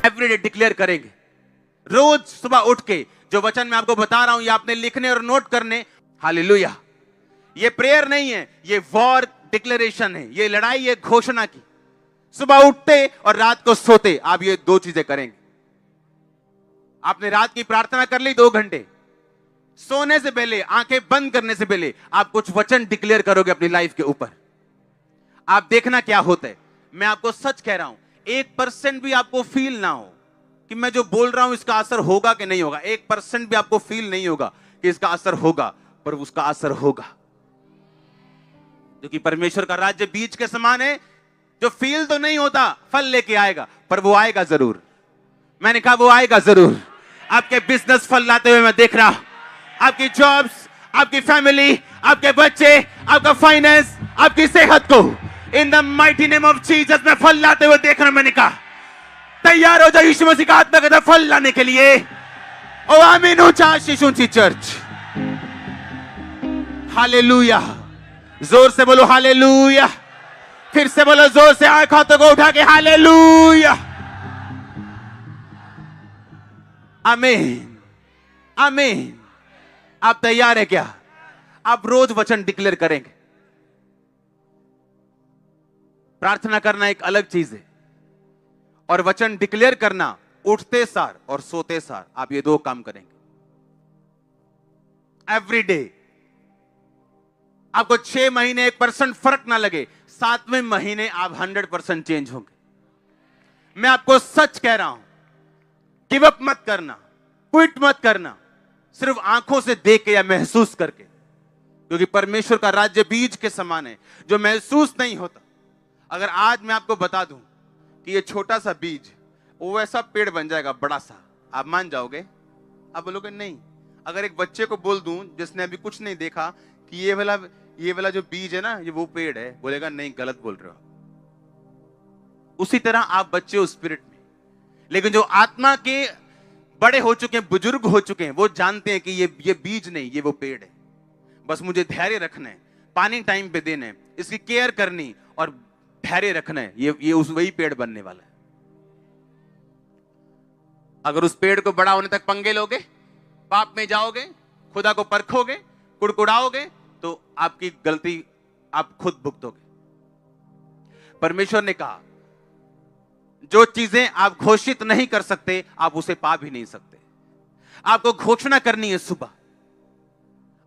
Everyday declare करेंगे। रोज सुबह उठ के जो वचन मैं आपको बता रहा हूं ये आपने लिखने और नोट करने। हालेलुया। ये प्रेयर नहीं है, ये वॉर डिक्लेरेशन है, ये लड़ाई है घोषणा की। सुबह उठते और रात को सोते आप ये दो चीजें करेंगे। आपने रात की प्रार्थना कर ली 2 घंटे, सोने से पहले, आंखें बंद करने से पहले आप कुछ वचन डिक्लेयर करोगे अपनी लाइफ के ऊपर। आप देखना क्या होता है। मैं आपको सच कह रहा हूं, 1% भी आपको फील ना हो कि मैं जो बोल रहा हूं इसका असर होगा कि नहीं होगा, 1% भी आपको फील नहीं होगा कि इसका असर होगा, पर उसका असर होगा। क्योंकि परमेश्वर का राज्य बीज के समान है, जो फील तो नहीं होता, फल लेके आएगा, पर वो आएगा जरूर। मैंने कहा वो आएगा जरूर। आपके बिजनेस फल लाते हुए मैं देख रहा हूं, आपकी जॉब्स, आपकी फैमिली, आपके बच्चे, आपका फाइनेंस, आपकी सेहत को in the mighty name of Jesus में फल लाते हुए देख रहा हूं। मैंने कहा तैयार हो जाओ यीशु मसीह का आत्मा का फल लाने के लिए। ओ आमीन। ऊंचा आशीष ऊंची चर्च। हालेलुया। जोर से बोलो हालेलुया। फिर से बोलो जोर से, आंख हाथों को उठा के हालेलुया। आमीन आमीन। आप तैयार है क्या? आप रोज वचन डिक्लेयर करेंगे। प्रार्थना करना एक अलग चीज है, और वचन डिक्लेयर करना उठते सार और सोते सार आप ये 2 काम करेंगे एवरी डे। आपको 6 महीने 1% फर्क ना लगे, 7वें महीने आप 100% चेंज होंगे। मैं आपको सच कह रहा हूं, गिव अप मत करना, क्विट मत करना, सिर्फ आंखों से देख के या महसूस करके, क्योंकि परमेश्वर का राज्य बीज के समान है जो महसूस नहीं होता। अगर आज मैं आपको बता दूं कि ये छोटा सा बीज वो ऐसा पेड़ बन जाएगा बड़ा सा, आप मान जाओगे? आप बोलोगे नहीं। अगर एक बच्चे को बोल दूं जिसने अभी कुछ नहीं देखा कि ये वाला जो बीज है ना, ये वो पेड़ है, बोलेगा नहीं, गलत बोल रहे हो। उसी तरह आप बच्चे हो स्पिरिट में, लेकिन जो आत्मा के बड़े हो चुके हैं, बुजुर्ग हो चुके हैं, वो जानते हैं कि ये बीज नहीं, ये वो पेड़ है। बस मुझे धैर्य रखना है, पानी टाइम पे देना है, इसकी केयर करनी और धैर्य रखना है, ये उस वही पेड़ बनने वाला है। अगर उस पेड़ को बड़ा होने तक पंगे लोगे, पाप में जाओगे, खुदा को परखोगे, कुड़कुड़ाओगे, तो आपकी गलती आप खुद भुगतोगे। परमेश्वर ने कहा जो चीजें आप घोषित नहीं कर सकते आप उसे पा भी नहीं सकते। आपको घोषणा करनी है। सुबह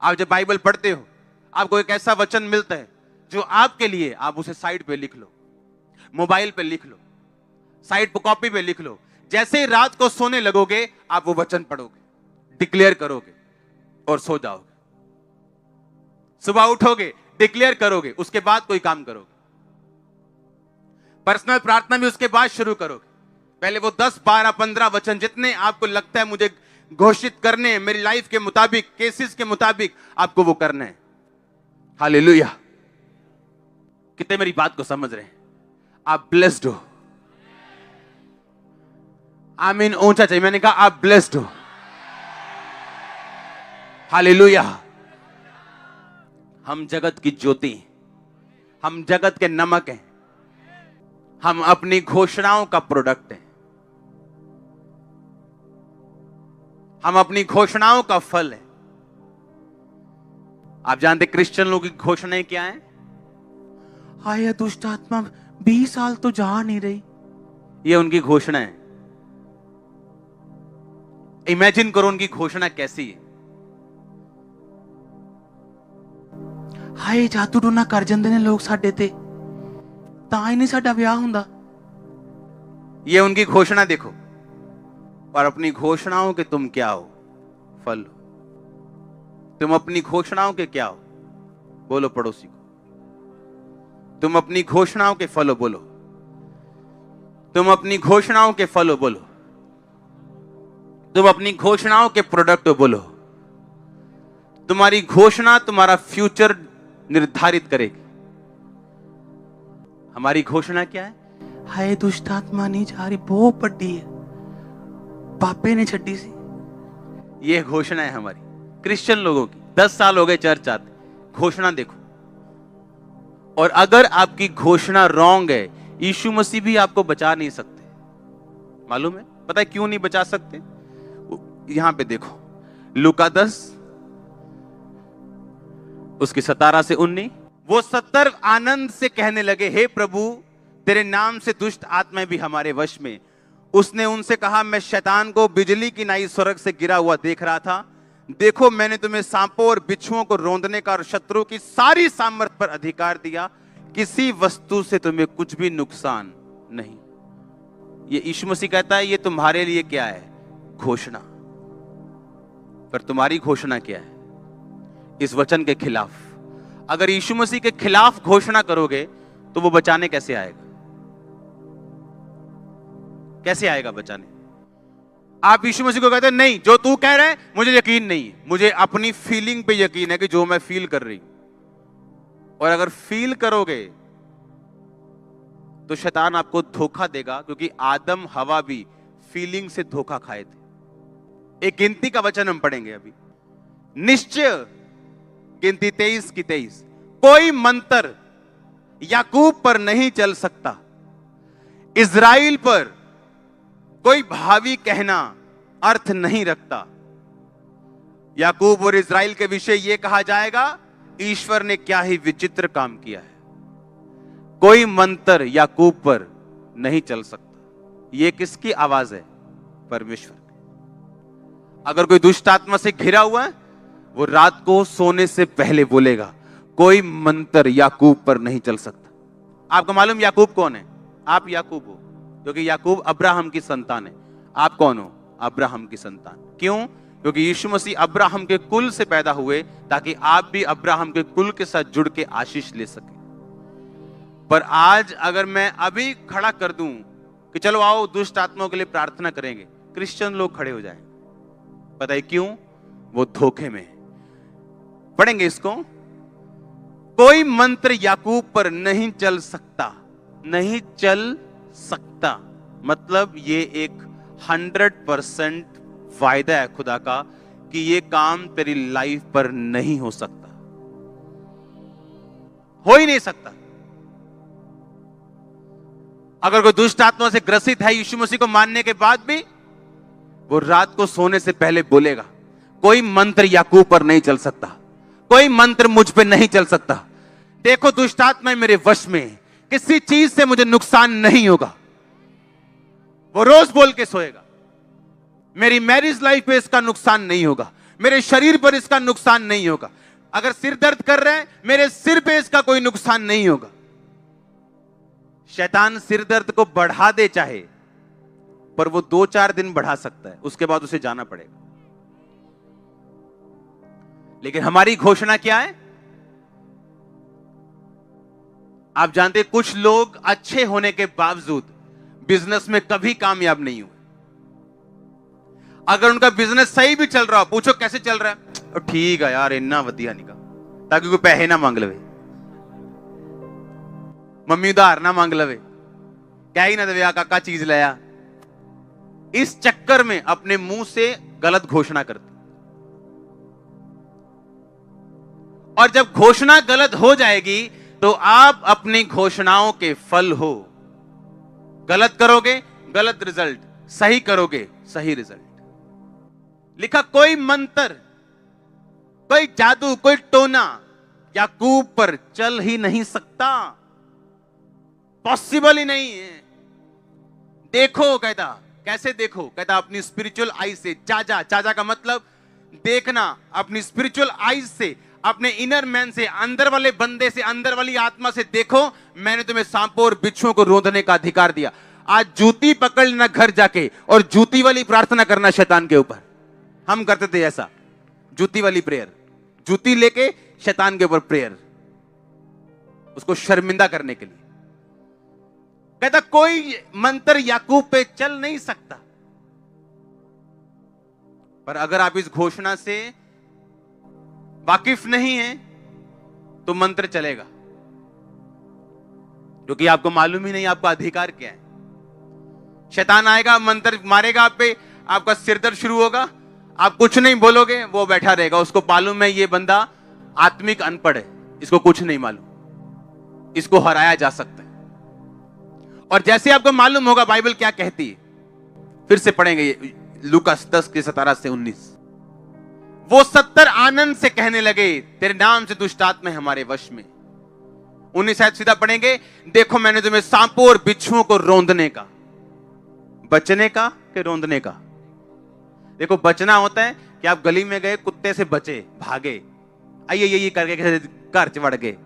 आप जब बाइबल पढ़ते हो, आपको एक ऐसा वचन मिलता है जो आपके लिए, आप उसे साइड पे लिख लो, मोबाइल पे लिख लो, साइड पे कॉपी पे लिख लो। जैसे ही रात को सोने लगोगे आप वो वचन पढ़ोगे, डिक्लेयर करोगे और सो जाओगे। सुबह उठोगे, डिक्लेयर करोगे, उसके बाद कोई काम करोगे। पर्सनल प्रार्थना भी उसके बाद शुरू करोगे। पहले वो 10, 12, 15 वचन जितने आपको लगता है मुझे घोषित करने हैं मेरी लाइफ के मुताबिक, केसेस के मुताबिक, आपको वो करना है। हालेलुया। कितने मेरी बात को समझ रहे हैं? आप ब्लेस्ड हो। आमीन ऊंचा चाहिए। मैंने कहा आप ब्लेस्ड हो। हालेलुया। हम जगत की ज्योति, हम जगत के नमक हैं, हम अपनी घोषणाओं का प्रोडक्ट हैं, हम अपनी घोषणाओं का फल है। आप जानते क्रिश्चियन लोगों की घोषणाएं क्या हैं? हाय दुष्ट आत्मा 20 साल तो जा नहीं रही, ये उनकी घोषणा है। इमेजिन करो उनकी घोषणा कैसी है। हाय जादू टोना कर जाते ने लोग साडे ते, तां ही नहीं साडा विआह हुंदा, ये उनकी घोषणा देखो। और अपनी घोषणाओं के तुम क्या हो? फल हो। तुम अपनी घोषणाओं के क्या हो? बोलो पड़ोसी को, तुम अपनी घोषणाओं के फल हो। बोलो, तुम अपनी घोषणाओं के फल हो। बोलो, तुम अपनी घोषणाओं के प्रोडक्ट हो। बोलो, तुम्हारी घोषणा तुम्हारा फ्यूचर निर्धारित करेगी। हमारी घोषणा क्या है? हाय दुष्ट आत्मा नहीं जा रही, बहुत बड़ी है, पापे ने छड्डी सी, ये घोषणा है हमारी क्रिश्चियन लोगों की। 10 साल हो गए चर्च आते, घोषणा देखो। और अगर आपकी घोषणा रॉन्ग है, यीशु मसीह भी आपको बचा नहीं सकते। मालूम है? पता है क्यों नहीं बचा सकते? यहां पे देखो, लूका 10 उसकी 17 से 19। वो 70 आनंद से कहने लगे, हे प्रभु, तेरे नाम से दुष्ट आत्माएं भी हमारे वश में। उसने उनसे कहा, मैं शैतान को बिजली की नाई स्वर्ग से गिरा हुआ देख रहा था। देखो, मैंने तुम्हें सांपों और बिच्छुओं को रौंदने का और शत्रु की सारी सामर्थ पर अधिकार दिया, किसी वस्तु से तुम्हें कुछ भी नुकसान नहीं। ये यीशु मसीह कहता है, ये तुम्हारे लिए क्या है? घोषणा। पर तुम्हारी घोषणा क्या है? इस वचन के खिलाफ। अगर यीशु मसीह के खिलाफ घोषणा करोगे तो वो बचाने कैसे आएगा? कैसे आएगा बचाने? आप यीशु मसीह को कहते हैं, नहीं, जो तू कह रहा है मुझे यकीन नहीं है, मुझे अपनी फीलिंग पे यकीन है कि जो मैं फील कर रही हूं। और अगर फील करोगे तो शैतान आपको धोखा देगा, क्योंकि आदम हवा भी फीलिंग से धोखा खाए थे। एक गिनती का वचन हम पढ़ेंगे अभी, निश्चय, गिनती 23 की 23, कोई मंत्र याकूब पर नहीं चल सकता, इज़राइल पर कोई भावी कहना अर्थ नहीं रखता। याकूब और इज़राइल के विषय यह कहा जाएगा, ईश्वर ने क्या ही विचित्र काम किया है। कोई मंत्र याकूब पर नहीं चल सकता। यह किसकी आवाज है? परमेश्वर की। अगर कोई दुष्ट आत्मा से घिरा हुआ है, वो रात को सोने से पहले बोलेगा, कोई मंत्र याकूब पर नहीं चल सकता। आपको मालूम याकूब कौन है? आप याकूब हो, क्योंकि याकूब अब्राहम की संतान है। आप कौन हो? अब्राहम की संतान। क्यों? क्योंकि यीशु मसीह अब्राहम के कुल से पैदा हुए, ताकि आप भी अब्राहम के कुल के साथ जुड़ के आशीष ले सके। पर आज अगर मैं अभी खड़ा कर दूं कि चलो आओ दुष्ट आत्माओं के लिए प्रार्थना करेंगे, क्रिश्चियन लोग खड़े हो जाएंगे। पता है क्यों? वो धोखे में है। पढ़ेंगे इसको, कोई मंत्र याकूब पर नहीं चल सकता। नहीं चल सकता मतलब ये एक 100% वायदा है खुदा का कि ये काम तेरी लाइफ पर नहीं हो सकता, हो ही नहीं सकता। अगर कोई दुष्ट आत्मा से ग्रसित है यीशु मसीह को मानने के बाद भी, वो रात को सोने से पहले बोलेगा, कोई मंत्र याकूब पर नहीं चल सकता, कोई मंत्र मुझ पे नहीं चल सकता। देखो, दुष्ट आत्मा मेरे वश में है, किसी चीज से मुझे नुकसान नहीं होगा। वो रोज बोल के सोएगा, मेरी मैरिज लाइफ पे इसका नुकसान नहीं होगा, मेरे शरीर पर इसका नुकसान नहीं होगा। अगर सिर दर्द कर रहा है, मेरे सिर पे इसका कोई नुकसान नहीं होगा। शैतान सिर दर्द को बढ़ा दे चाहे, पर वो 2-4 दिन बढ़ा सकता है, उसके बाद उसे जाना पड़ेगा। लेकिन हमारी घोषणा क्या है? आप जानते हैं, कुछ लोग अच्छे होने के बावजूद बिजनेस में कभी कामयाब नहीं हुए। अगर उनका बिजनेस सही भी चल रहा हो, पूछो कैसे चल रहा है, ठीक है यार, इन्ना वधिया निका, ताकि कोई पैसे ना मांग लवे, मम्मी उधार ना मांग लवे, क्या ही ना दे काका चीज लाया। इस चक्कर में अपने मुंह से गलत घोषणा करते, और जब घोषणा गलत हो जाएगी तो आप अपनी घोषणाओं के फल हो। गलत करोगे गलत रिजल्ट, सही करोगे सही रिजल्ट। लिखा, कोई मंत्र, कोई जादू, कोई टोना याकूब पर चल ही नहीं सकता, पॉसिबल ही नहीं है। देखो, कहता, कैसे देखो? कहता अपनी स्पिरिचुअल आई से। चाचा, चाचा का मतलब देखना, अपनी स्पिरिचुअल आई से, अपने इनर मैन से, अंदर वाले बंदे से, अंदर वाली आत्मा से देखो, मैंने तुम्हें सांपों और बिच्छुओं को रोंदने का अधिकार दिया। आज जूती पकड़ लेना घर जाके और जूती वाली प्रार्थना करना शैतान के ऊपर। हम करते थे ऐसा, जूती वाली प्रेयर, जूती लेके शैतान के ऊपर प्रेयर, उसको शर्मिंदा करने के लिए। कहता कोई मंत्र याकूब पे चल नहीं सकता। पर अगर आप इस घोषणा से वाकिफ नहीं है तो मंत्र चलेगा, क्योंकि आपको मालूम ही नहीं आपका अधिकार क्या है। शैतान आएगा, मंत्र मारेगा आप पे, आपका सिर दर्द शुरू होगा, आप कुछ नहीं बोलोगे, वो बैठा रहेगा, उसको मालूम है ये बंदा आत्मिक अनपढ़ है, इसको कुछ नहीं मालूम, इसको हराया जा सकता है। और जैसे आपको मालूम होगा बाइबल क्या कहती है, फिर से पढ़ेंगे लूका 10 के 17 से 19। वो 70 आनंद से कहने लगे, तेरे नाम से दुष्ट आत्मा हमारे वश में। 19 शायद सीधा पढ़ेंगे, देखो मैंने तुम्हें सांपों और बिच्छुओं को रौंदने का, बचने का कि रौंदने का। देखो बचना होता है कि आप गली में गए, कुत्ते से बचे, भागे, आइए ये करके घर चढ़ गए,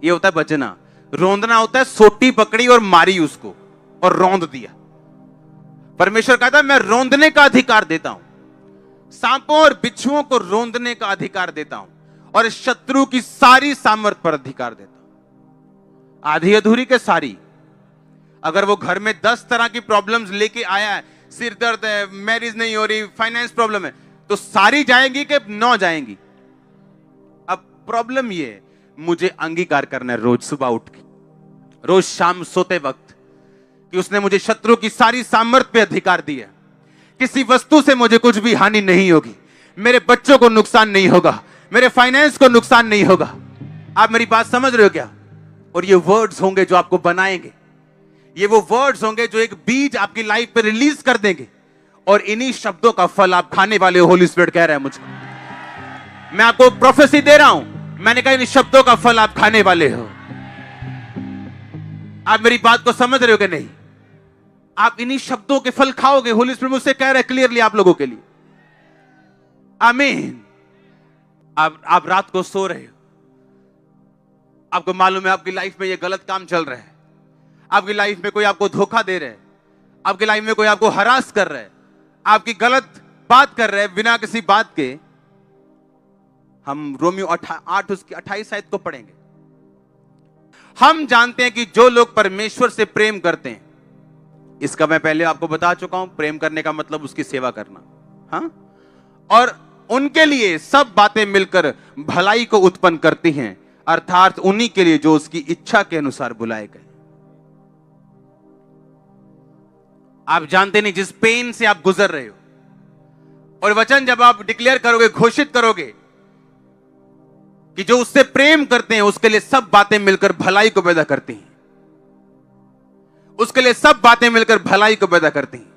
ये होता है बचना। रौंदना होता है सोटी पकड़ी और मारी उसको और रौंद दिया। परमेश्वर कहता है मैं रौंदने का अधिकार देता हूं, सांपों और बिच्छुओं को रौंदने का अधिकार देता हूं, और शत्रु की सारी सामर्थ पर अधिकार देता हूं। आधी अधूरी के सारी। अगर वो घर में 10 तरह की प्रॉब्लम्स लेके आया है, सिर दर्द है, मैरिज नहीं हो रही, फाइनेंस प्रॉब्लम है, तो सारी जाएंगी कि 9 जाएंगी? अब प्रॉब्लम ये है, मुझे अंगीकार करना है रोज सुबह उठ के, रोज शाम सोते वक्त, कि उसने मुझे शत्रु की सारी सामर्थ पे अधिकार दिया। किसी वस्तु से मुझे कुछ भी हानि नहीं होगी, मेरे बच्चों को नुकसान नहीं होगा, मेरे फाइनेंस को नुकसान नहीं होगा। आप मेरी बात समझ रहे हो क्या? और ये वर्ड्स होंगे जो आपको बनाएंगे, ये वो वर्ड्स होंगे जो एक बीज आपकी लाइफ पे रिलीज कर देंगे, और इन्हीं शब्दों का फल आप खाने वाले हो। होली स्पिरिट कह रहा है मुझको, मैं आपको प्रोफेसी दे रहा हूं, मैंने कहा इन शब्दों का फल आप खाने वाले हो। आप मेरी बात को समझ रहे हो कि नहीं? आप इन्हीं शब्दों के फल खाओगे। होली स्पिरिट मुझसे कह रहा है क्लियरली आप लोगों के लिए। आमीन। आप रात को सो रहे हो, आपको मालूम है आपकी लाइफ में ये गलत काम चल रहा है, आपकी लाइफ में कोई आपको धोखा दे रहा है, आपकी लाइफ में कोई आपको हरास कर रहा है, आपकी गलत बात कर रहा है बिना किसी बात के। हम रोमियो 8 उसकी 28 आयत को पढ़ेंगे। हम जानते हैं कि जो लोग परमेश्वर से प्रेम करते हैं, इसका मैं पहले आपको बता चुका हूं, प्रेम करने का मतलब उसकी सेवा करना, हाँ, और उनके लिए सब बातें मिलकर भलाई को उत्पन्न करती हैं, अर्थात उन्हीं के लिए जो उसकी इच्छा के अनुसार बुलाए गए। आप जानते नहीं जिस पेन से आप गुजर रहे हो, और वचन जब आप डिक्लेयर करोगे, घोषित करोगे कि जो उससे प्रेम करते हैं उसके लिए सब बातें मिलकर भलाई को पैदा करती हैं, उसके लिए सब बातें मिलकर भलाई को पैदा करती हैं,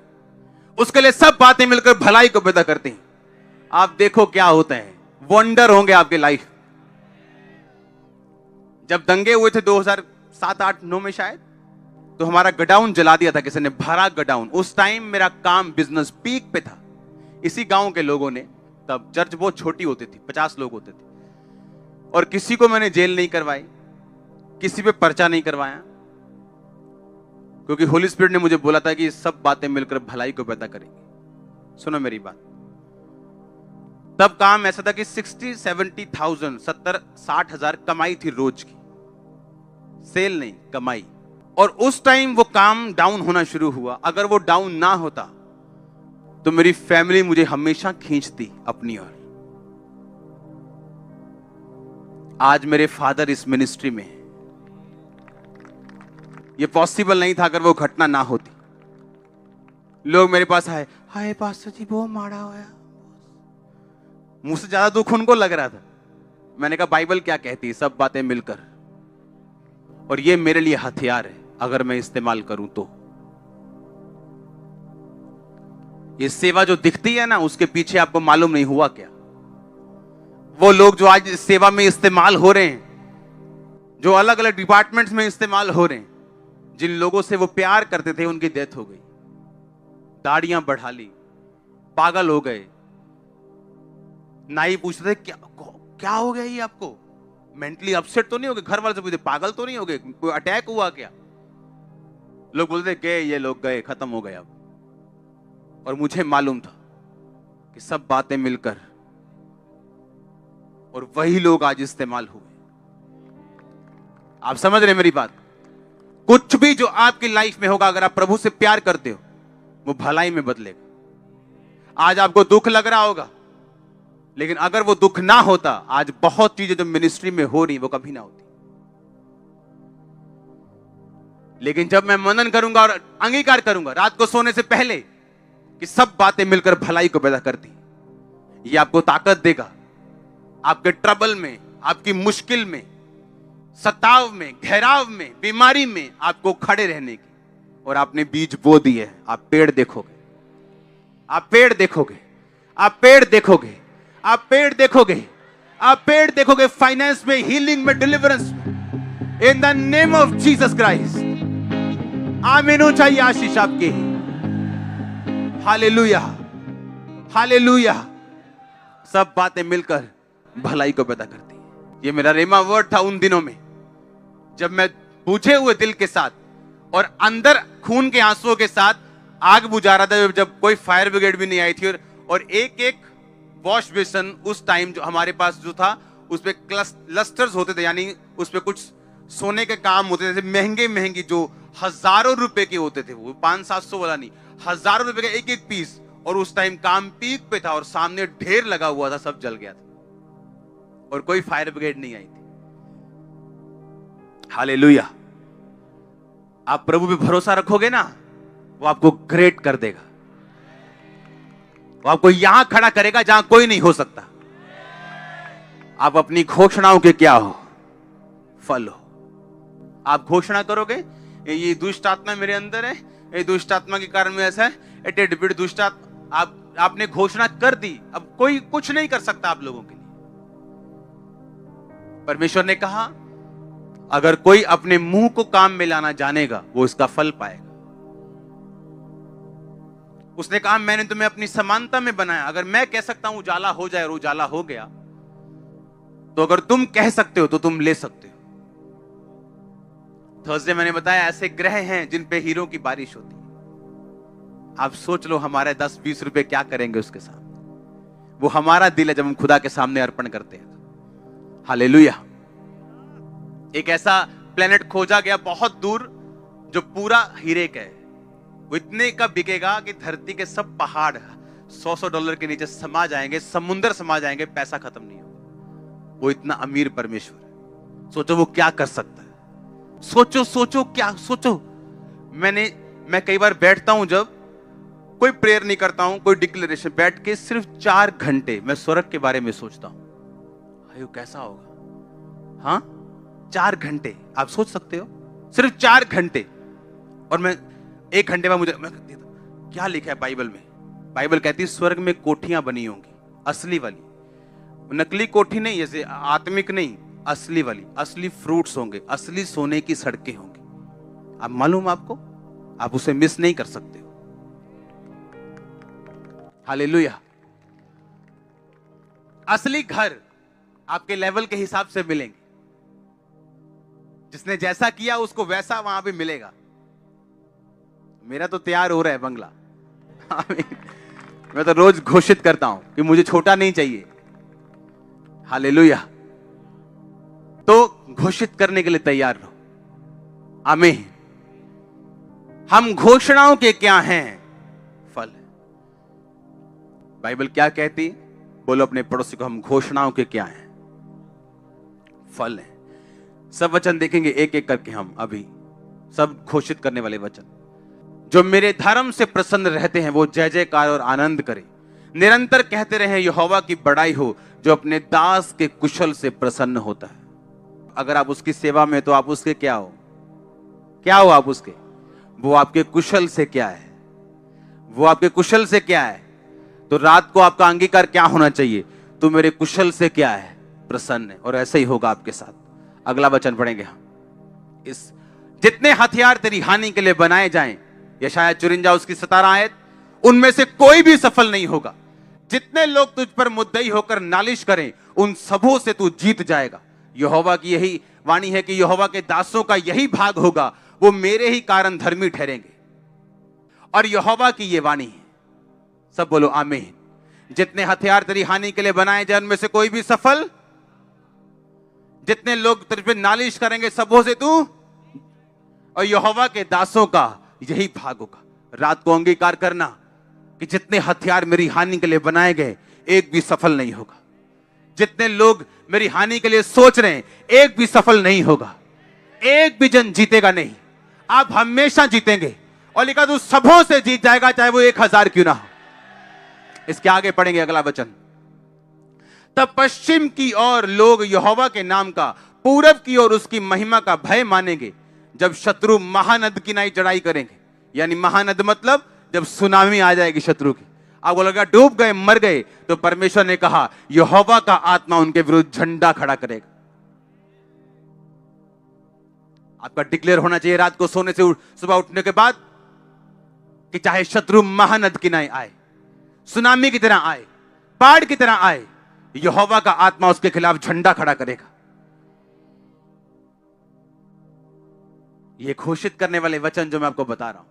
उसके लिए सब बातें मिलकर भलाई को पैदा करती हैं। आप देखो क्या होता है, वंडर होंगे आपके लाइफ। जब दंगे हुए थे 2007, 8, 9 में शायद, तो हमारा गडाउन जला दिया था किसी ने, भरा गडाउन। उस टाइम मेरा काम, बिजनेस पीक पे था। इसी गांव के लोगों ने, तब चर्च बहुत छोटी होती थी, 50 लोग होते थे, और किसी को मैंने जेल नहीं करवाई, किसी पे पर्चा नहीं करवाया, क्योंकि होली स्पिरिट ने मुझे बोला था कि सब बातें मिलकर भलाई को पैदा करेंगी। सुनो मेरी बात। तब काम ऐसा था कि 60-70,000, 70-60,000 कमाई थी रोज की, सेल नहीं, कमाई। और उस टाइम वो काम डाउन होना शुरू हुआ। अगर वो डाउन ना होता तो मेरी फैमिली मुझे हमेशा खींचती अपनी ओर। आज मेरे फादर इस मिनिस्ट्री में है। ये पॉसिबल नहीं था अगर वो घटना ना होती। लोग मेरे पास आए, हाय पास्टर जी वो मारा हुआ, मुझसे ज्यादा दुख उनको लग रहा था। मैंने कहा बाइबल क्या कहती है, सब बातें मिलकर, और ये मेरे लिए हथियार है अगर मैं इस्तेमाल करूं तो। ये सेवा जो दिखती है ना, उसके पीछे आपको मालूम नहीं हुआ क्या। वो लोग जो आज इस सेवा में इस्तेमाल हो रहे हैं, जो अलग अलग डिपार्टमेंट्स में इस्तेमाल हो रहे हैं, जिन लोगों से वो प्यार करते थे उनकी डेथ हो गई, दाढ़ियां बढ़ा ली, पागल हो गए। नाई पूछते थे क्या हो गया ये आपको, मेंटली अपसेट तो नहीं हो गए? घर वाले से पूछते पागल तो नहीं हो गए, कोई अटैक हुआ क्या? लोग बोलते गए, ये लोग गए, खत्म हो गए अब। और मुझे मालूम था कि सब बातें मिलकर, और वही लोग आज इस्तेमाल हुए। आप समझ रहे मेरी बात? कुछ भी जो आपकी लाइफ में होगा, अगर आप प्रभु से प्यार करते हो, वो भलाई में बदलेगा। आज आपको दुख लग रहा होगा, लेकिन अगर वो दुख ना होता, आज बहुत चीजें जो मिनिस्ट्री में हो रही वो कभी ना होती। लेकिन जब मैं मनन करूंगा और अंगीकार करूंगा रात को सोने से पहले कि सब बातें मिलकर भलाई को पैदा करती, ये आपको ताकत देगा आपके ट्रबल में, आपकी मुश्किल में, सताव में, घेराव में, बीमारी में आपको खड़े रहने की। और आपने बीज बो दिए, आप पेड़ देखोगे। आप पेड़ देखोगे, आप पेड़ देखोगे, आप पेड़ देखोगे, आप पेड़ देखोगे, फाइनेंस में, हीलिंग में, डिलीवरेंस में, in the name of Jesus Christ. आमीन हो चाहिए आशीष आपकी। Hallelujah, hallelujah. सब बातें मिलकर भलाई को पैदा करती है। ये मेरा रेमा वर्ड था उन दिनों में जब मैं बुझे हुए दिल के साथ और अंदर खून के आंसुओं के साथ आग बुझा रहा था, जब कोई फायर ब्रिगेड भी नहीं आई थी। और एक एक वॉश बेसन उस टाइम जो हमारे पास जो था उस पे लस्टर्स होते थे, यानी उस पे कुछ सोने के काम होते थे, महंगे महंगे, जो हजारों रुपए के होते थे। वो 500-700 वाला नहीं, हजारों रुपए का एक एक पीस। और उस टाइम काम पीक पे था और सामने ढेर लगा हुआ था, सब जल गया था और कोई फायर ब्रिगेड नहीं आई थी। हालेलुया। आप प्रभु पे भरोसा रखोगे ना, वो आपको ग्रेट कर देगा। वो आपको यहां खड़ा करेगा जहां कोई नहीं हो सकता। आप अपनी घोषणाओं के क्या हो? फल हो। आप घोषणा करोगे ये दुष्ट आत्मा मेरे अंदर है, ये दुष्ट आत्मा के कारण में ऐसा है, दुष्ट आत्मा, आपने घोषणा कर दी। अब कोई कुछ नहीं कर सकता आप लोगों के लिए। परमेश्वर ने कहा अगर कोई अपने मुंह को काम में लाना जानेगा वो इसका फल पाएगा। उसने कहा मैंने तुम्हें अपनी समानता में बनाया। अगर मैं कह सकता हूं उजाला हो जाए और उजाला हो गया, तो अगर तुम कह सकते हो तो तुम ले सकते हो। थर्सडे मैंने बताया ऐसे ग्रह हैं जिन पे हीरो की बारिश होती है। आप सोच लो हमारे 10-20 रुपए क्या करेंगे उसके साथ। वो हमारा दिल है जब हम खुदा के सामने अर्पण करते हैं। हालेलुया। एक ऐसा प्लेनेट खोजा गया बहुत दूर जो पूरा हीरे का है। वो इतने का बिकेगा कि धरती के सब पहाड़ $100 के नीचे समा जाएंगे, समुंदर समा जाएंगे, पैसा खत्म नहीं होगा। वो इतना अमीर परमेश्वर है। सोचो वो क्या कर सकता है। सोचो क्या सोचो। मैं कई बार बैठता हूं, जब कोई प्रेयर नहीं करता हूं, कोई डिक्लेरेशन, बैठ के सिर्फ 4 घंटे मैं स्वर्ग के बारे में सोचता हूं। आयो कैसा होगा? हाँ, 4 घंटे आप सोच सकते हो, सिर्फ 4 घंटे। और मैं 1 घंटे बाद मैं क्या लिखा है बाइबल में? बाइबल कहती है स्वर्ग में कोठियां बनी होंगी, असली वाली, नकली कोठी नहीं, जैसे आत्मिक नहीं, असली वाली, असली फ्रूट्स होंगे, असली सोने की सड़कें होंगी। अब मालूम आपको, आप उसे मिस नहीं कर सकते हो। हालेलुया। असली घर आपके लेवल के हिसाब से मिलेंगे। जिसने जैसा किया उसको वैसा वहां भी मिलेगा। मेरा तो तैयार हो रहा है बंगला। मैं तो रोज घोषित करता हूं कि मुझे छोटा नहीं चाहिए। हालेलुया। तो घोषित करने के लिए तैयार रहो। आमीन। हम घोषणाओं के क्या हैं? फल। बाइबल क्या कहती? बोलो अपने पड़ोसी को, हम घोषणाओं के क्या हैं? फल है। सब वचन देखेंगे एक एक करके हम अभी, सब घोषित करने वाले वचन। जो मेरे धर्म से प्रसन्न रहते हैं वो जय जयकार और आनंद करें। निरंतर कहते रहे यहोवा की बड़ाई हो, जो अपने दास के कुशल से प्रसन्न होता है। अगर आप उसकी सेवा में, तो आप उसके क्या हो? क्या हो आप उसके? वो आपके कुशल से क्या है? वो आपके कुशल से क्या है? तो रात को आपका अंगीकार क्या होना चाहिए? तू मेरे कुशल से क्या है? प्रसन्न है। और ऐसे ही होगा आपके साथ। अगला वचन पढ़ेंगे हम। इस जितने हथियार तेरी हानि के लिए बनाए जाएं, यशायाह 54 उसकी 17 आयत, उनमें से कोई भी सफल नहीं होगा। जितने लोग तुझ पर मुद्दई होकर नालिश करें, उन सबों से तू जीत जाएगा। यहोवा की यही वाणी है कि यहोवा के दासों का यही भाग होगा, वो मेरे ही कारण धर्मी ठहरेंगे। और यहोवा की ये वाणी है। सब बोलो आमीन। जितने हथियार तेरी हानि के लिए बनाए जाए, उनमें से कोई भी सफल। जितने लोग तुझ पर नालिश करेंगे, सबों से तू, और यहोवा के दासों का यही भाग होगा। रात को अंगीकार करना कि जितने हथियार मेरी हानि के लिए बनाए गए, एक भी सफल नहीं होगा। जितने लोग मेरी हानि के लिए सोच रहे हैं, एक भी सफल नहीं होगा। एक भी जन जीतेगा नहीं। आप हमेशा जीतेंगे। और लिखा तू सबों से जीत जाएगा, चाहे वो 1000 क्यों ना हो। इसके आगे पढ़ेंगे अगला वचन। तब पश्चिम की ओर लोग यहोवा के नाम का, पूरब की ओर उसकी महिमा का भय मानेंगे, जब शत्रु महानद की नाई चढ़ाई करेंगे। यानी महानद मतलब जब सुनामी आ जाएगी शत्रु की। आपको लगा डूब गए, मर गए, तो परमेश्वर ने कहा यहोवा का आत्मा उनके विरुद्ध झंडा खड़ा करेगा। आपका डिक्लेयर होना चाहिए रात को सोने से सुबह उठने के बाद कि चाहे शत्रु महानद किनारे आए, सुनामी की तरह आए, बाढ़ की तरह आए, यहोवा का आत्मा उसके खिलाफ झंडा खड़ा करेगा। ये घोषित करने वाले वचन जो मैं आपको बता रहा हूं,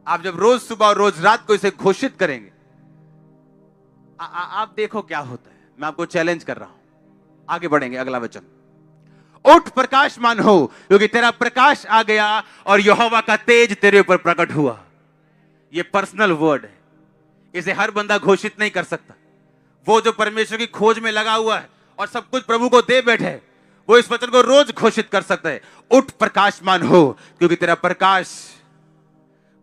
आप जब रोज सुबह और रोज रात को इसे घोषित करेंगे, आप देखो क्या होता है। मैं आपको चैलेंज कर रहा हूं। आगे बढ़ेंगे, अगला वचन, उठ प्रकाशमान हो क्योंकि तेरा प्रकाश आ गया और यहोवा का तेज तेरे ऊपर प्रकट हुआ। ये पर्सनल वर्ड है, इसे हर बंदा घोषित नहीं कर सकता। वो जो परमेश्वर की खोज में लगा हुआ है और सब कुछ प्रभु को दे बैठे है, वो इस वचन को रोज घोषित कर सकता है। उठ प्रकाशमान हो क्योंकि तेरा प्रकाश,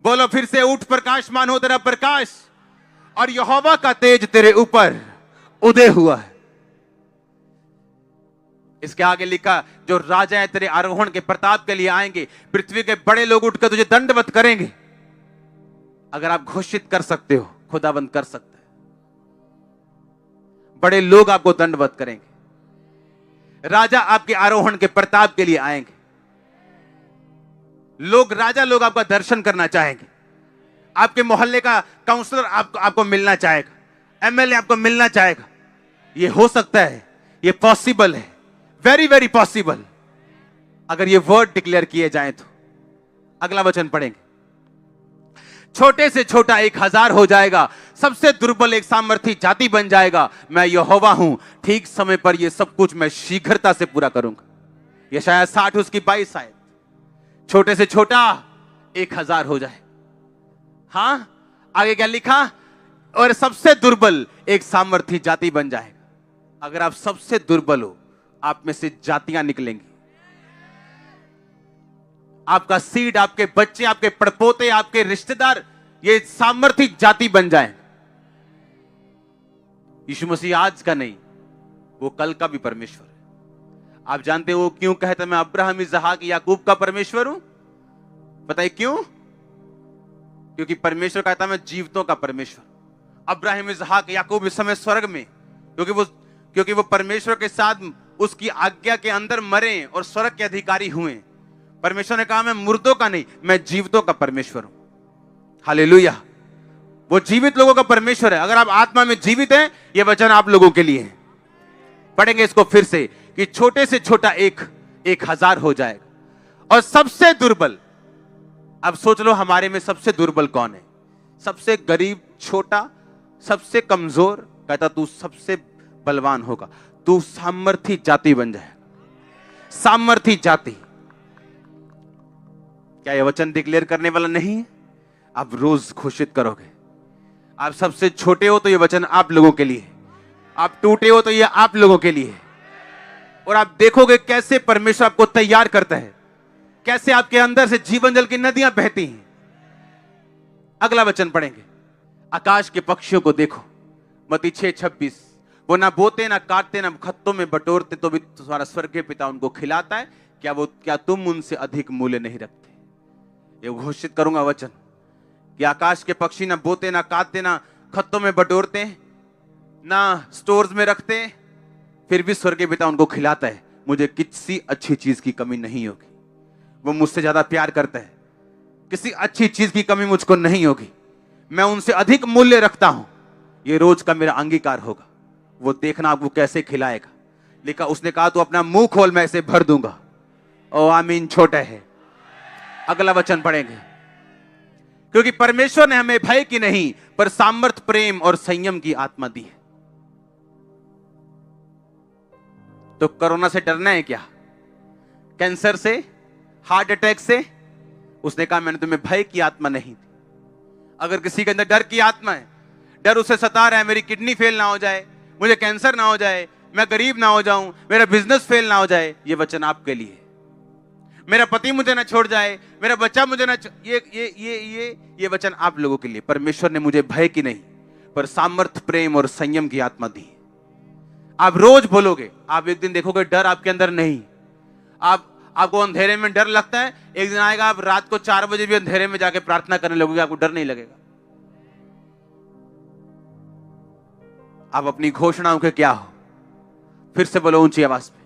बोलो फिर से, उठ प्रकाशमान हो, तेरा प्रकाश और यहोवा का तेज तेरे ऊपर उदय हुआ है। इसके आगे लिखा, जो राजा है तेरे आरोहण के प्रताप के लिए आएंगे, पृथ्वी के बड़े लोग उठकर तुझे दंडवत करेंगे। अगर आप घोषित कर सकते हो, खुदाबंद कर सकता है। बड़े लोग आपको दंडवत करेंगे, राजा आपके आरोहण के प्रताप के लिए आएंगे। राजा लोग आपका दर्शन करना चाहेंगे। आपके मोहल्ले का काउंसलर आपको मिलना चाहेगा, एमएलए आपको मिलना चाहेगा। ये हो सकता है, ये पॉसिबल है, वेरी वेरी पॉसिबल, अगर ये वर्ड डिक्लेयर किए जाए तो। अगला वचन पढ़ेंगे, छोटे से छोटा 1000 हो जाएगा, सबसे दुर्बल एक सामर्थी जाति बन जाएगा। मैं यहोवा हूं, ठीक समय पर यह सब कुछ मैं शीघ्रता से पूरा करूंगा। यह शायद 60 उसकी 22 शायद, छोटे से छोटा 1000 हो जाए। हां, आगे क्या लिखा, और सबसे दुर्बल एक सामर्थी जाति बन जाएगा। अगर आप सबसे दुर्बल हो, आप में से जातियां निकलेंगी। आपका सीड, आपके बच्चे, आपके पड़पोते, आपके रिश्तेदार, ये सामर्थी जाति बन जाए। यीशु मसीह आज का नहीं, वो कल का भी परमेश्वर है। आप जानते हो वो क्यों कहता मैं अब्राहम, इसहाक, याकूब का परमेश्वर हूं? बताइए क्यों? क्योंकि परमेश्वर कहता मैं जीवितों का परमेश्वर। अब्राहम, इसहाक, याकूब इस समय स्वर्ग में, क्योंकि वो परमेश्वर के साथ उसकी आज्ञा के अंदर मरे और स्वर्ग के अधिकारी हुए। परमेश्वर ने कहा मैं मुर्दों का नहीं, मैं जीवितों का परमेश्वर हूं। हालेलुया, वो जीवित लोगों का परमेश्वर है। अगर आप आत्मा में जीवित हैं, यह वचन आप लोगों के लिए है। पढ़ेंगे इसको फिर से कि छोटे से छोटा 1000 हो जाएगा और सबसे दुर्बल। अब सोच लो हमारे में सबसे दुर्बल कौन है? सबसे गरीब, छोटा, सबसे कमजोर। कहता तू सबसे बलवान होगा, तू सामर्थी जाति बन जाएगा। सामर्थी जाति, क्या यह वचन डिक्लेयर करने वाला नहीं है? आप रोज घोषित करोगे। आप सबसे छोटे हो तो यह वचन आप लोगों के लिए, आप टूटे हो तो यह आप लोगों के लिए। और आप देखोगे कैसे परमेश्वर आपको तैयार करता है, कैसे आपके अंदर से जीवन जल की नदियां बहती हैं। अगला वचन पढ़ेंगे, आकाश के पक्षियों को देखो, मत्ती 6:26, वो ना बोते ना काटते ना खत्तों में बटोरते, तो भी तुम्हारा स्वर्गीय पिता उनको खिलाता है। क्या तुम उनसे अधिक मूल्य नहीं रखते? ये घोषित करूंगा वचन कि आकाश के पक्षी ना बोते ना काटते ना खत्तों में बटोरते ना स्टोर्स में रखते, फिर भी स्वर्गीय पिता उनको खिलाता है। मुझे किसी अच्छी चीज की कमी नहीं होगी। वो मुझसे ज्यादा प्यार करता है, किसी अच्छी चीज की कमी मुझको नहीं होगी। मैं उनसे अधिक मूल्य रखता हूं। ये रोज का मेरा अंगीकार होगा। वो देखना आपको कैसे खिलाएगा। लिखा, उसने कहा तो अपना मुंह खोल, मैं इसे भर दूंगा। ओ आमीन, छोटा है। अगला वचन पढ़ेंगे, क्योंकि परमेश्वर ने हमें भय की नहीं पर सामर्थ, प्रेम और संयम की आत्मा दी है। तो कोरोना से डरना है क्या? कैंसर से, हार्ट अटैक से? उसने कहा मैंने तुम्हें भय की आत्मा नहीं दी। अगर किसी के अंदर डर की आत्मा है, डर उसे सता रहा है, मेरी किडनी फेल ना हो जाए, मुझे कैंसर ना हो जाए, मैं गरीब ना हो जाऊं, मेरा बिजनेस फेल ना हो जाए, ये वचन आपके लिए। मेरा पति मुझे ना छोड़ जाए, मेरा बच्चा मुझे ना, ये वचन आप लोगों के लिए। परमेश्वर ने मुझे भय की नहीं पर सामर्थ, प्रेम और संयम की आत्मा दी। आप रोज बोलोगे, आप एक दिन देखोगे डर आपके अंदर नहीं। आपको अंधेरे में डर लगता है, एक दिन आएगा आप रात को 4 बजे भी अंधेरे में जाके प्रार्थना करने लगोगे, आपको डर नहीं लगेगा। आप अपनी घोषणाओं के क्या हो? फिर से बोलो ऊंची आवाज में।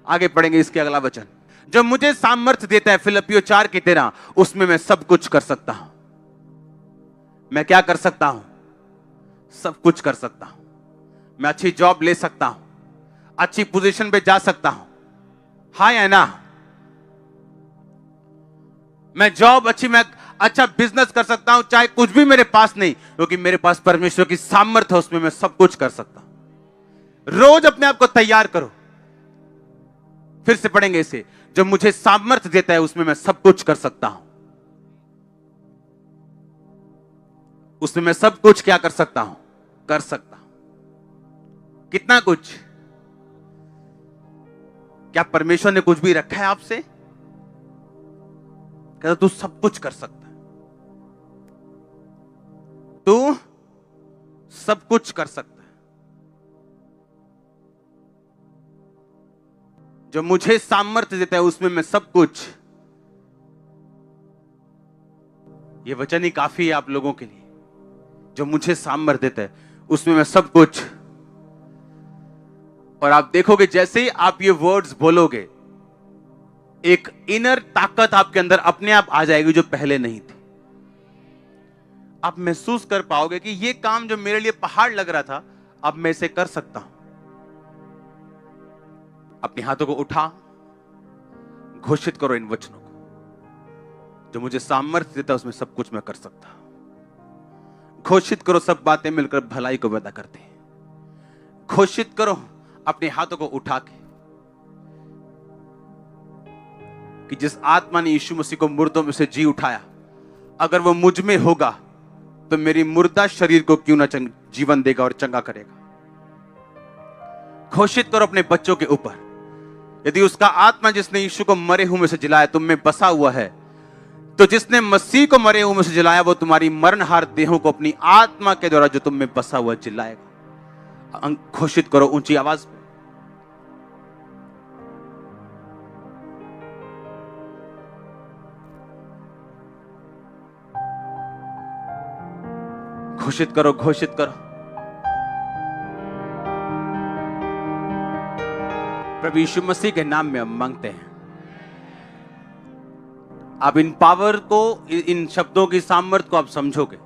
आगे पढ़ेंगे इसके अगला वचन। जो मुझे सामर्थ्य देता है, फिलिप्पियों 4:13, उसमें मैं सब कुछ कर सकता हूं। मैं क्या कर सकता हूं? सब कुछ कर सकता हूं। मैं अच्छी जॉब ले सकता हूं, अच्छी पोजीशन पे जा सकता हूं। हाँ या ना? मैं अच्छा बिजनेस कर सकता हूं, चाहे कुछ भी मेरे पास नहीं, क्योंकि मेरे पास परमेश्वर की सामर्थ्य है, उसमें मैं सब कुछ कर सकता हूं। रोज अपने आप को तैयार करो। फिर से पढ़ेंगे इसे। जो मुझे सामर्थ्य देता है, उसमें मैं सब कुछ कर सकता हूं। उसमें मैं सब कुछ क्या कर सकता हूं? कर सकता हूं। कितना कुछ? क्या परमेश्वर ने कुछ भी रखा है आपसे? कहता तू सब कुछ कर सकता है, तू सब कुछ कर सकता है। जो मुझे सामर्थ्य देता है, उसमें मैं सब कुछ। ये वचन ही काफी है आप लोगों के लिए। जो मुझे सामर्थ्य देता है, उसमें मैं सब कुछ। और आप देखोगे जैसे ही आप ये वर्ड्स बोलोगे, एक इनर ताकत आपके अंदर अपने आप आ जाएगी जो पहले नहीं थी। आप महसूस कर पाओगे कि ये काम जो मेरे लिए पहाड़ लग रहा था, अब मैं इसे कर सकता हूं। अपने हाथों को उठा, घोषित करो इन वचनों को। जो मुझे सामर्थ्य देता है, उसमें सब कुछ मैं कर सकता हूं। घोषित करो, सब बातें मिलकर भलाई को पैदा करते हैं। घोषित करो अपने हाथों को उठा के कि जिस आत्मा ने यीशु मसीह को मुर्दों में से जी उठाया, अगर वो मुझ में होगा तो मेरी मुर्दा शरीर को क्यों ना जीवन देगा और चंगा करेगा। घोषित करो अपने बच्चों के ऊपर, यदि उसका आत्मा जिसने यीशु को मरे हुए में से जिलाया तुम में बसा हुआ है, तो जिसने मसीह को मरे हुए में से जिलाया, वो तुम्हारी मरणहार देहों को अपनी आत्मा के द्वारा जो तुम में बसा हुआ जिलाएगा। घोषित करो ऊंची आवाज में। घोषित करो, घोषित करो। प्रभु यीशु मसीह के नाम में हम मांगते हैं। आप इन पावर को, इन शब्दों की सामर्थ्य को आप समझोगे।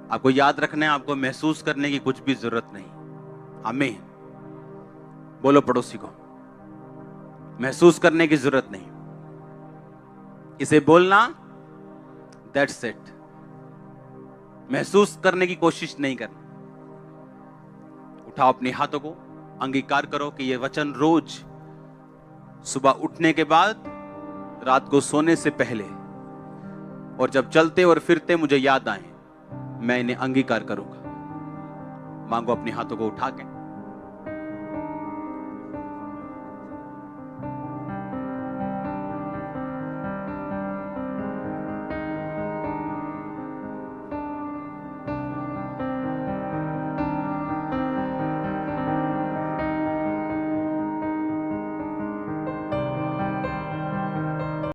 आपको याद रखना है, आपको महसूस करने की कुछ भी जरूरत नहीं। आमीन। बोलो पड़ोसी को, महसूस करने की जरूरत नहीं, इसे बोलना, दैट्स इट। महसूस करने की कोशिश नहीं करना। उठाओ अपने हाथों को, अंगीकार करो कि यह वचन रोज सुबह उठने के बाद, रात को सोने से पहले, और जब चलते और फिरते मुझे याद आए, मैं इन्हें अंगीकार करूंगा। मांगो अपने हाथों को उठा के।